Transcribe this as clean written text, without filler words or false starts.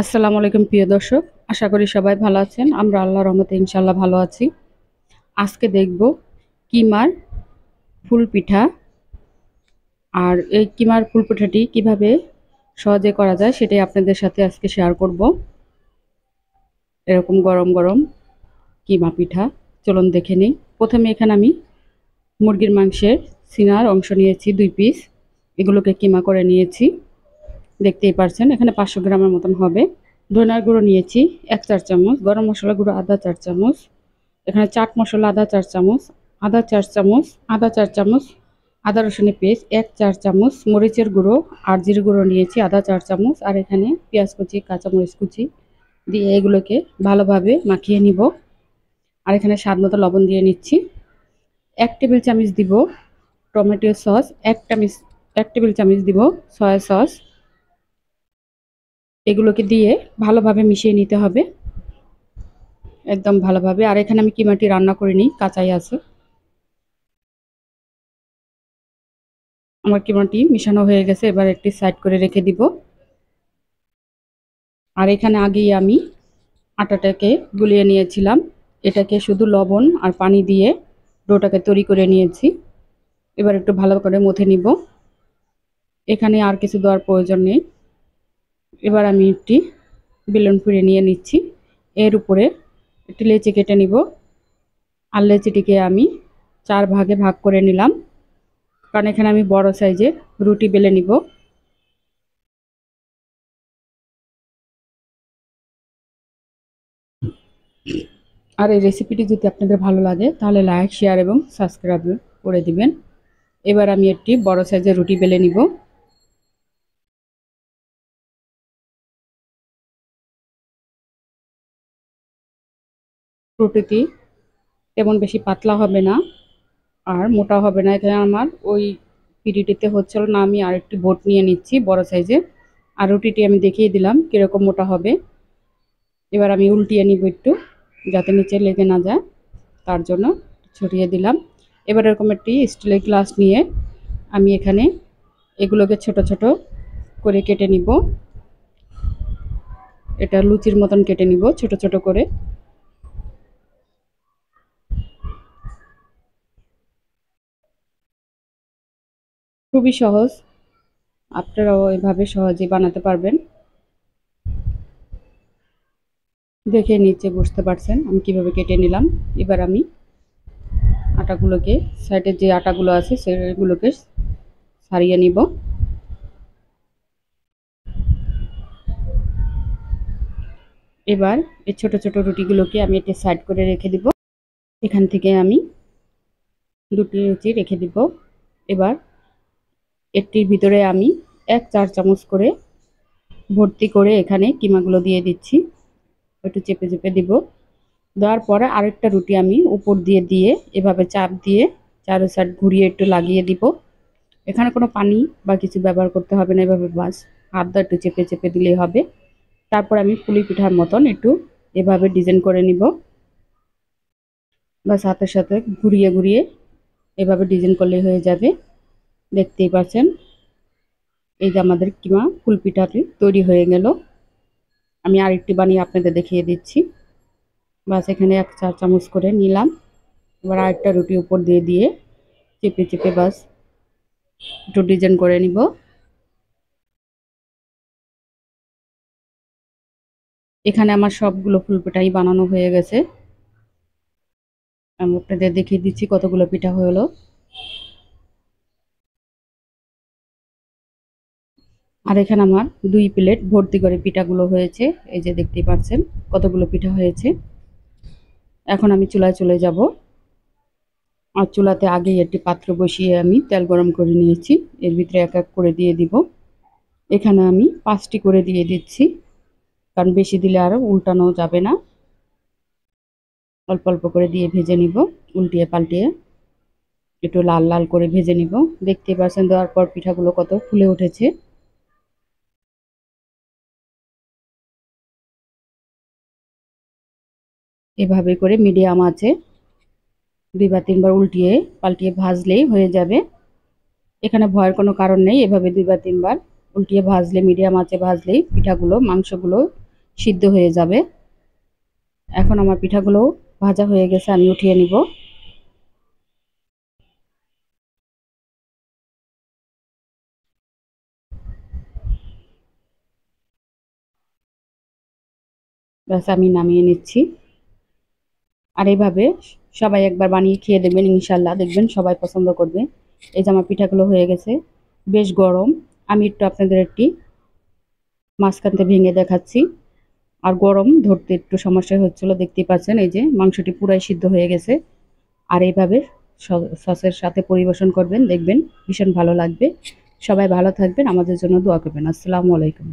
আসসালামু আলাইকুম প্রিয় দর্শক, আশা করি সবাই ভালো আছেন। আমরা আল্লাহর রহমতে ইনশাআল্লাহ ভালো আছি। আজকে দেখব কিমার ফুল পিঠা। আর এই কিমার ফুল পিঠাটি কিভাবে সহজে করা যায় সেটাই আপনাদের সাথে আজকে শেয়ার করব। এরকম গরম গরম কিমা পিঠা চলুন দেখে নিই। প্রথমে এখানে আমি মুরগির মাংসের সিনার অংশ নিয়েছি 2 পিস। এগুলোকে কিমা করে নিয়েছি, দেখতেই পারছেন। এখানে 500 গ্রামের মতন হবে। ধনিয়ার গুঁড়ো নিয়েছি 1 চা চামচ, গরম মশলা গুঁড়ো আধা চা চামচ, এখানে চাট মশলা আধা 4 চামচ, আদা 4 চামচ, আদা রসুনের পেস্ট 1 চা চামচ, মরিচের গুঁড়ো আর জিরে গুঁড়ো নিয়েছি আধা 4 চামচ, আর এখানে পেঁয়াজ কুচি কাঁচামরিচ কুচি দিয়ে এগুলোকে ভালোভাবে মাখিয়ে নিব। আর এখানে স্বাদ মতো লবণ দিয়ে নিচ্ছি। 1 টেবিল চামচ দিব টমেটো সস, 1 টেবিল চামচ দিব সয়া সস। এগুলোকে দিয়ে ভালোভাবে মিশিয়ে নিতে হবে, একদম ভালোভাবে। আর এখানে আমি কিমাটি রান্না করিনি, কাঁচাই আছে। আমার কিমাটি মিশানো হয়ে গেছে, এবার একটি সাইড করে রেখে দিব। আর এখানে আগেই আমি আটাটাকে গুলিয়ে নিয়েছিলাম। এটাকে শুধু লবণ আর পানি দিয়ে ডোটাকে তৈরি করে নিয়েছি। এবার একটু ভালো করে মথে নিব। এখানে আর কিছু দেওয়ার প্রয়োজন নেই। এবার আমি একটি বেলুন ফুঁড়ে নিয়ে নিচ্ছি। এর উপরে একটি লেচি কেটে নিব। আর লেচিটিকে আমি 4 ভাগে ভাগ করে নিলাম, কারণ এখানে আমি বড় সাইজের রুটি বেলে নিব। আর এই রেসিপিটি যদি আপনাদের ভালো লাগে তাহলে লাইক, শেয়ার এবং সাবস্ক্রাইব করে দিবেন। এবার আমি একটি বড় সাইজের রুটি বেলে নিব। রুটিটি তেমন বেশি পাতলা হবে না আর মোটা হবে না। এখানে আমার ওই পিডিটিতে হচ্ছিল না, আমি আরেকটি বোট নিয়ে নিচ্ছি বড় সাইজের। আর রুটিটি আমি দেখিয়ে দিলাম কীরকম মোটা হবে। এবার আমি উল্টিয়ে নিব একটু, যাতে নিচে লেগে না যায়, তার জন্য ছড়িয়ে দিলাম। এবার এরকম একটি স্টিলের গ্লাস নিয়ে আমি এখানে এগুলোকে ছোট ছোট করে কেটে নিব। এটা লুচির মতন কেটে নিব ছোট ছোট করে। খুবই সহজ, আপনারাও এভাবে সহজেই বানাতে পারবেন। দেখে নিচে বুঝতে পারছেন আমি কিভাবে কেটে নিলাম। এবার আমি আটাগুলোকে, সাইডে যে আটাগুলো আছে সেগুলোকে ছাড়িয়ে নিব। এবার এই ছোট ছোট রুটিগুলোকে আমি একটি সাইড করে রেখে দিব। এখান থেকে আমি দুটি রুটি রেখে দিব। এবার এটির ভিতরে আমি 1 চা চামচ করে ভর্তি করে এখানে কিমাগুলো দিয়ে দিচ্ছি। একটু চেপে চেপে দিব। দেওয়ার পরে আরেকটা রুটি আমি উপর দিয়ে দিয়ে এভাবে চাপ দিয়ে চারো সাইড ঘুরিয়ে একটু লাগিয়ে দিব। এখানে কোনো পানি বা কিছু ব্যবহার করতে হবে না, এভাবে বাস হাত দিয়ে একটু চেপে চেপে দিলেই হবে। তারপর আমি পুলি পিঠার মতন একটু এভাবে ডিজাইন করে নিব। বাস হাতের সাথে ঘুরিয়ে ঘুরিয়ে এভাবে ডিজাইন করলেই হয়ে যাবে। দেখতেই পাচ্ছেন এই যে আমাদের কিমা ফুল পিঠাটি তৈরি হয়ে গেল। আমি আরেকটি বানিয়ে আপনাদের দেখিয়ে দিচ্ছি। বাস এখানে 1 চা চামচ করে নিলাম। এবার আরেকটা রুটি উপর দিয়ে দিয়ে চেপে চেপে বাস একটু ডিজাইন করে নিব। এখানে আমার সবগুলো ফুল পিঠাই বানানো হয়ে গেছে। আমি আপনাদের দেখিয়ে দিচ্ছি কতগুলো পিঠা হলো। আর এখানে আমার 2 প্লেট ভর্তি করে পিঠাগুলো হয়েছে। এই যে দেখতেই পাচ্ছেন কতগুলো পিঠা হয়েছে। এখন আমি চুলায় চলে যাব। আর চুলাতে আগেই একটি পাত্র বসিয়ে আমি তেল গরম করে নিয়েছি। এর ভিতরে এক এক করে দিয়ে দিব। এখানে আমি 5টি করে দিয়ে দিচ্ছি, কারণ বেশি দিলে আরও উল্টানো যাবে না। অল্প অল্প করে দিয়ে ভেজে নিব, উল্টিয়ে পাল্টিয়ে একটু লাল লাল করে ভেজে নিব। দেখতেই পাচ্ছেন দেওয়ার পর পিঠাগুলো কত ফুলে উঠেছে। এভাবে করে মিডিয়াম আছে 2 বা 3 বার উল্টিয়ে পাল্টিয়ে ভাজলেই হয়ে যাবে। এখানে ভয়ের কোনো কারণ নেই, এভাবে 2 বা 3 বার উল্টিয়ে ভাজলে, মিডিয়াম আঁচে ভাজলেই পিঠাগুলো, মাংসগুলো সিদ্ধ হয়ে যাবে। এখন আমার পিঠাগুলো ভাজা হয়ে গেছে, আমি উঠিয়ে নিব। ব্যাস আমি নামিয়ে নিচ্ছি। আর এইভাবে সবাই একবার বানিয়ে খেয়ে দেখবেন, ইনশাল্লাহ দেখবেন সবাই পছন্দ করবে। এই যে আমার পিঠাগুলো হয়ে গেছে, বেশ গরম। আমি একটু আপনাদের একটি মাঝখানতে ভেঙে দেখাচ্ছি। আর গরম ধরতে একটু সমস্যা হচ্ছিল, দেখতেই পাচ্ছেন। এই যে মাংসটি পুরাই সিদ্ধ হয়ে গেছে। আর এইভাবে সসের সাথে পরিবেশন করবেন, দেখবেন ভীষণ ভালো লাগবে। সবাই ভালো থাকবেন, আমাদের জন্য দোয়া করবেন। আসসালামু আলাইকুম।